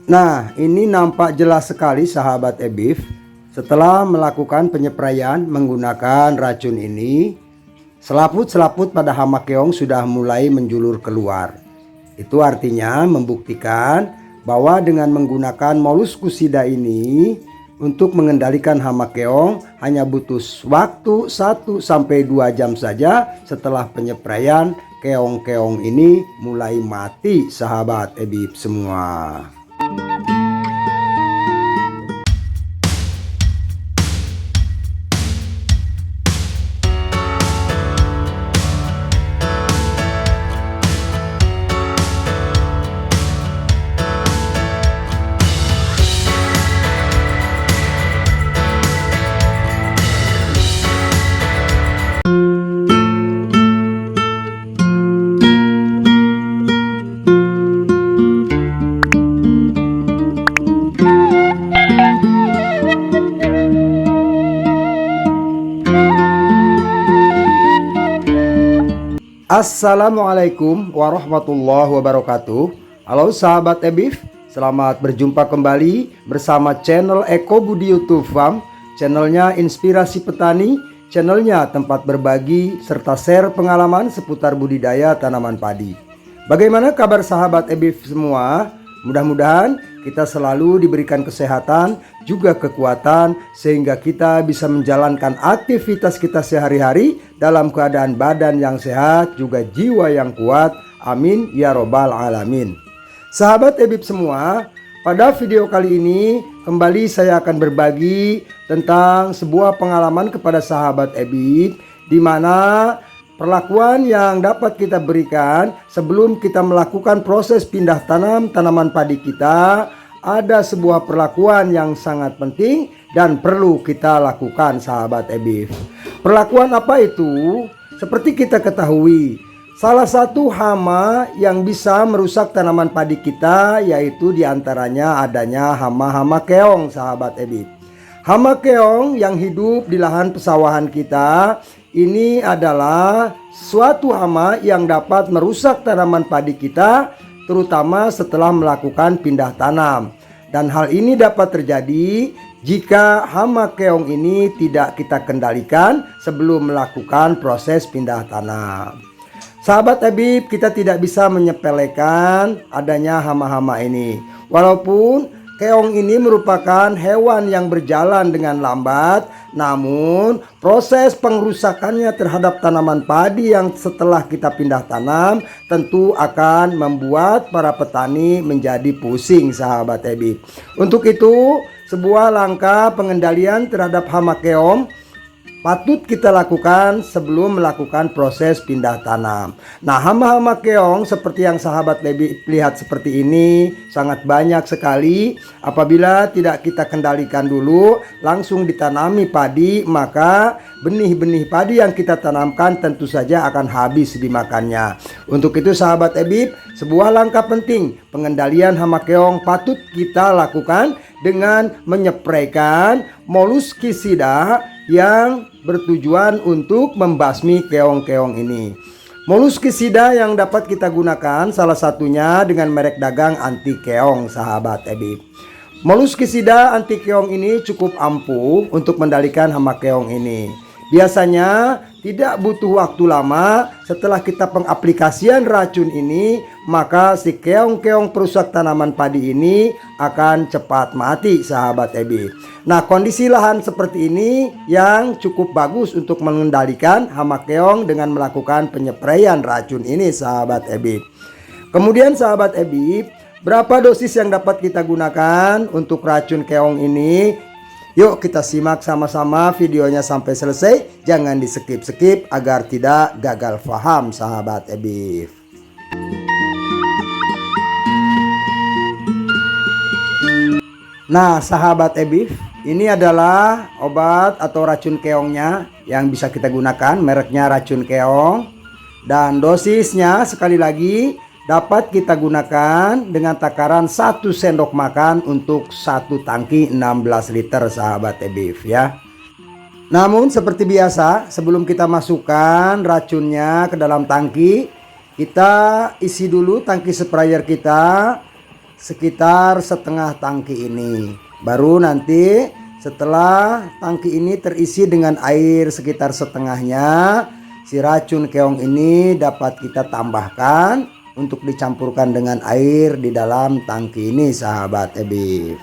Nah, ini nampak jelas sekali sahabat EBIF. Setelah melakukan penyepraian menggunakan racun ini, selaput-selaput pada hama keong sudah mulai menjulur keluar. Itu artinya membuktikan bahwa dengan menggunakan Molluscocida ini untuk mengendalikan hama keong hanya butuh waktu 1-2 jam saja. Setelah penyepraian, keong-keong ini mulai mati sahabat EBIF semua. Assalamualaikum warahmatullahi wabarakatuh. Halo sahabat EBIF, selamat berjumpa kembali bersama channel Eko Budi YouTube Farm. Channelnya inspirasi petani, channelnya tempat berbagi serta share pengalaman seputar budidaya tanaman padi. Bagaimana kabar sahabat EBIF semua? Mudah-mudahan kita selalu diberikan kesehatan juga kekuatan sehingga kita bisa menjalankan aktivitas kita sehari-hari dalam keadaan badan yang sehat juga jiwa yang kuat. Amin ya robbal alamin. Sahabat EBIF semua, pada video kali ini kembali saya akan berbagi tentang sebuah pengalaman kepada sahabat EBIF di mana perlakuan yang dapat kita berikan sebelum kita melakukan proses pindah tanam tanaman padi kita. Ada sebuah perlakuan yang sangat penting dan perlu kita lakukan sahabat EBIF. Perlakuan apa itu? Seperti kita ketahui, salah satu hama yang bisa merusak tanaman padi kita yaitu diantaranya adanya hama-hama keong sahabat EBIF. Hama keong yang hidup di lahan pesawahan kita ini adalah suatu hama yang dapat merusak tanaman padi kita, terutama setelah melakukan pindah tanam. Dan hal ini dapat terjadi jika hama keong ini tidak kita kendalikan sebelum melakukan proses pindah tanam. Sahabat EBIF, kita tidak bisa menyepelekan adanya hama-hama ini. Walaupun keong ini merupakan hewan yang berjalan dengan lambat, namun proses pengrusakannya terhadap tanaman padi yang setelah kita pindah tanam tentu akan membuat para petani menjadi pusing sahabat EBIF. Untuk itu, sebuah langkah pengendalian terhadap hama keong patut kita lakukan sebelum melakukan proses pindah tanam. Nah, hama-hama keong seperti yang sahabat lihat seperti ini sangat banyak sekali. Apabila tidak kita kendalikan dulu langsung ditanami padi, maka benih-benih padi yang kita tanamkan tentu saja akan habis dimakannya. Untuk itu sahabat EBIF, sebuah langkah penting pengendalian hama keong patut kita lakukan dengan menyepreikan Molluscocida yang bertujuan untuk membasmi keong-keong ini. Molluscocida yang dapat kita gunakan salah satunya dengan merek dagang anti keong sahabat EBIF. Molluscocida anti keong ini cukup ampuh untuk mengendalikan hama keong ini. Biasanya tidak butuh waktu lama setelah kita pengaplikasian racun ini, maka si keong-keong perusak tanaman padi ini akan cepat mati sahabat EBIF. Nah, kondisi lahan seperti ini yang cukup bagus untuk mengendalikan hama keong dengan melakukan penyepraian racun ini sahabat EBIF. Kemudian sahabat EBIF, berapa dosis yang dapat kita gunakan untuk racun keong ini? Yuk kita simak sama-sama videonya sampai selesai. Jangan di skip-skip agar tidak gagal paham sahabat EBIF. Nah sahabat EBIF, ini adalah obat atau racun keongnya yang bisa kita gunakan. Mereknya racun keong. Dan dosisnya sekali lagi dapat kita gunakan dengan takaran 1 sendok makan untuk 1 tangki 16 liter sahabat EBIF ya. Namun seperti biasa, sebelum kita masukkan racunnya ke dalam tangki, kita isi dulu tangki sprayer kita sekitar setengah tangki ini. Baru nanti setelah tangki ini terisi dengan air sekitar setengahnya, si racun keong ini dapat kita tambahkan untuk dicampurkan dengan air di dalam tangki ini, sahabat EBIF.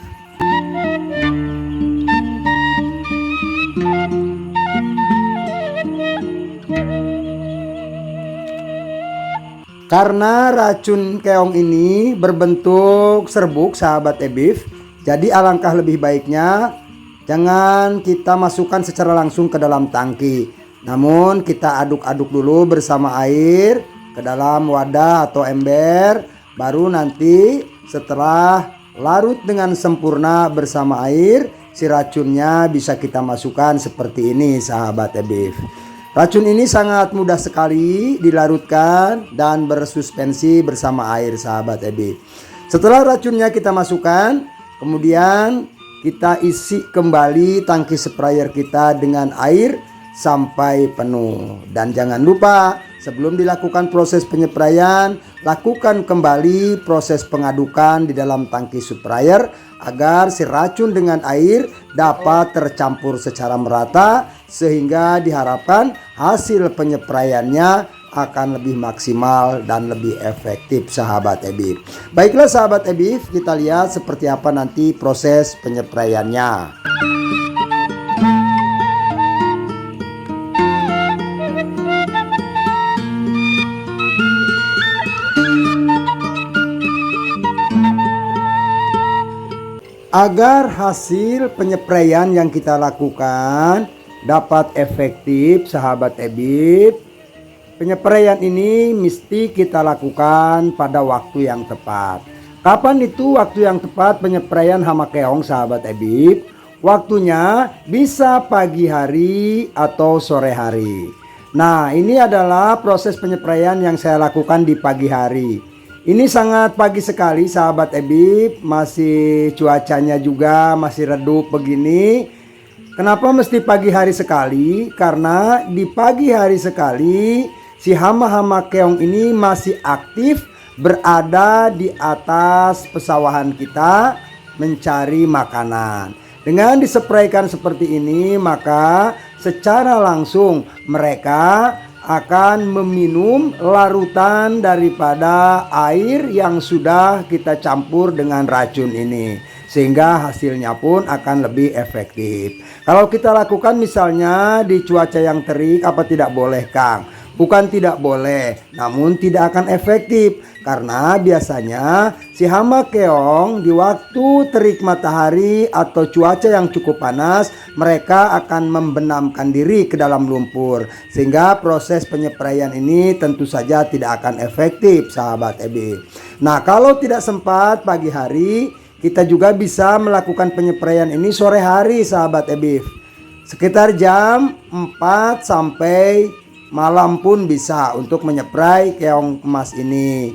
Karena racun keong ini berbentuk serbuk, sahabat EBIF, jadi alangkah lebih baiknya jangan kita masukkan secara langsung ke dalam tangki, namun kita aduk-aduk dulu bersama air ke dalam wadah atau ember. Baru nanti setelah larut dengan sempurna bersama air, si racunnya bisa kita masukkan seperti ini, sahabat EBIF. Racun ini sangat mudah sekali dilarutkan dan bersuspensi bersama air, sahabat EBIF. Setelah racunnya kita masukkan, kemudian kita isi kembali tangki sprayer kita dengan air sampai penuh. Dan jangan lupa sebelum dilakukan proses penyepraian, lakukan kembali proses pengadukan di dalam tangki sprayer agar si racun dengan air dapat tercampur secara merata, sehingga diharapkan hasil penyepraiannya akan lebih maksimal dan lebih efektif, sahabat EBIF. Baiklah sahabat EBIF, kita lihat seperti apa nanti proses penyepraiannya. Agar hasil penyepraian yang kita lakukan dapat efektif, sahabat EBIF, penyepraian ini mesti kita lakukan pada waktu yang tepat. Kapan itu waktu yang tepat penyepraian hama keong, sahabat EBIF? Waktunya bisa pagi hari atau sore hari. Nah, ini adalah proses penyepraian yang saya lakukan di pagi hari. Ini sangat pagi sekali, sahabat EBIF, masih cuacanya juga masih redup begini. Kenapa mesti pagi hari sekali? Karena di pagi hari sekali si hama-hama keong ini masih aktif berada di atas pesawahan kita mencari makanan. Dengan disepraikan seperti ini, maka secara langsung mereka akan meminum larutan daripada air yang sudah kita campur dengan racun ini, sehingga hasilnya pun akan lebih efektif. Kalau kita lakukan misalnya di cuaca yang terik, apa tidak boleh, Kang? Bukan tidak boleh, namun tidak akan efektif. Karena biasanya si hama keong di waktu terik matahari atau cuaca yang cukup panas, mereka akan membenamkan diri ke dalam lumpur, sehingga proses penyepraian ini tentu saja tidak akan efektif, sahabat EBIF. Nah, kalau tidak sempat pagi hari, kita juga bisa melakukan penyepraian ini sore hari, sahabat EBIF. Sekitar jam 4 sampai malam pun bisa untuk menyeprai keong emas ini.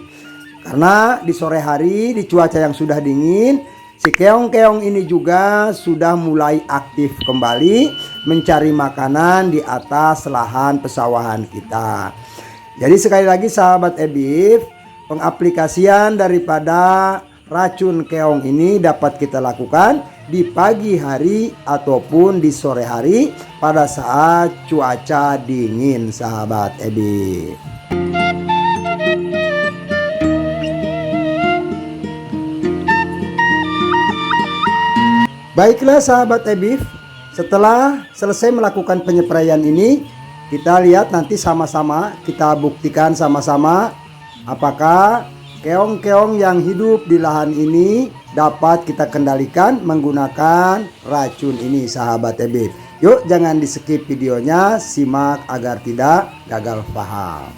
Karena di sore hari di cuaca yang sudah dingin, si keong-keong ini juga sudah mulai aktif kembali mencari makanan di atas lahan pesawahan kita. Jadi sekali lagi sahabat EBIF, pengaplikasian daripada racun keong ini dapat kita lakukan di pagi hari ataupun di sore hari pada saat cuaca dingin, sahabat EBIF. Baiklah sahabat EBIF, setelah selesai melakukan penyepraian ini, kita lihat nanti sama-sama, kita buktikan sama-sama apakah keong-keong yang hidup di lahan ini dapat kita kendalikan menggunakan racun ini, sahabat EBIF. Yuk jangan di skip videonya, simak agar tidak gagal paham.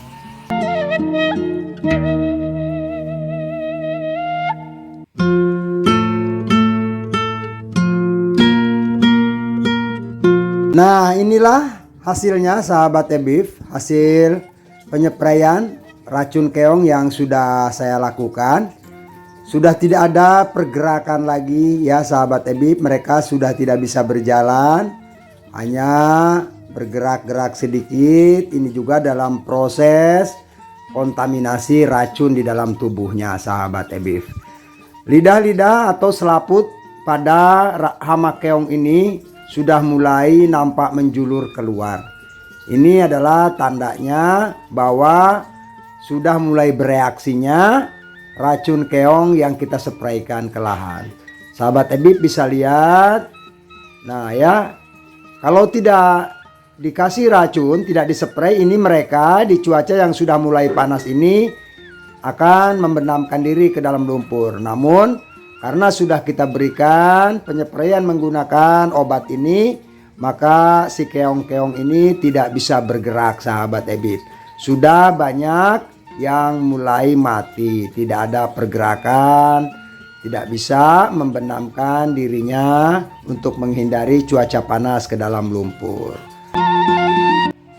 Nah, inilah hasilnya sahabat EBIF, hasil penyepraian racun keong yang sudah saya lakukan. Sudah tidak ada pergerakan lagi ya sahabat EBIF, mereka sudah tidak bisa berjalan, hanya bergerak-gerak sedikit. Ini juga dalam proses kontaminasi racun di dalam tubuhnya, sahabat EBIF. Lidah-lidah atau selaput pada hama keong ini sudah mulai nampak menjulur keluar. Ini adalah tandanya bahwa sudah mulai bereaksinya racun keong yang kita spraykan ke lahan. Sahabat Ebib bisa lihat. Nah ya, kalau tidak dikasih racun, tidak dispray, ini mereka di cuaca yang sudah mulai panas ini akan membenamkan diri ke dalam lumpur. Namun karena sudah kita berikan penyepraian menggunakan obat ini, maka si keong-keong ini tidak bisa bergerak sahabat Ebib. Sudah banyak yang mulai mati, tidak ada pergerakan, tidak bisa membenamkan dirinya untuk menghindari cuaca panas ke dalam lumpur.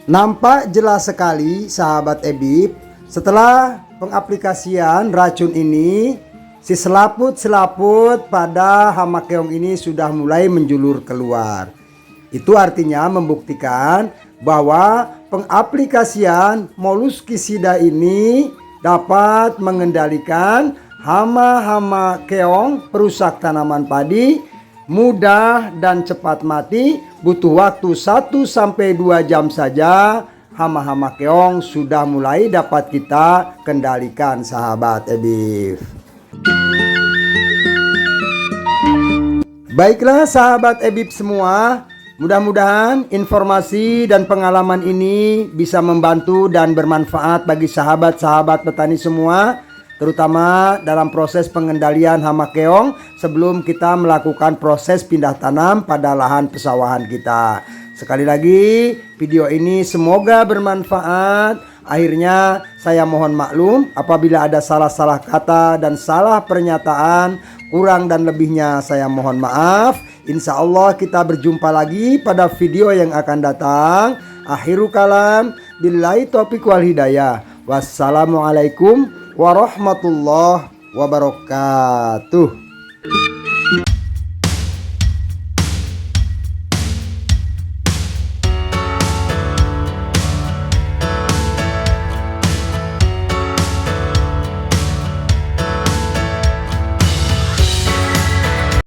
Nampak jelas sekali sahabat Ebib, setelah pengaplikasian racun ini, si selaput-selaput pada hama keong ini sudah mulai menjulur keluar. Itu artinya membuktikan bahwa pengaplikasian moluskisida ini dapat mengendalikan hama-hama keong perusak tanaman padi, mudah dan cepat mati. Butuh waktu 1-2 jam saja hama-hama keong sudah mulai dapat kita kendalikan sahabat Ebib. Baiklah sahabat Ebib semua, mudah-mudahan informasi dan pengalaman ini bisa membantu dan bermanfaat bagi sahabat-sahabat petani semua, terutama dalam proses pengendalian hama keong sebelum kita melakukan proses pindah tanam pada lahan pesawahan kita. Sekali lagi, video ini semoga bermanfaat. Akhirnya saya mohon maklum apabila ada salah-salah kata dan salah pernyataan, kurang dan lebihnya saya mohon maaf. Insya Allah kita berjumpa lagi pada video yang akan datang. Akhiru kalam, billahi taufiq wal hidayah. Wassalamualaikum warahmatullahi wabarakatuh.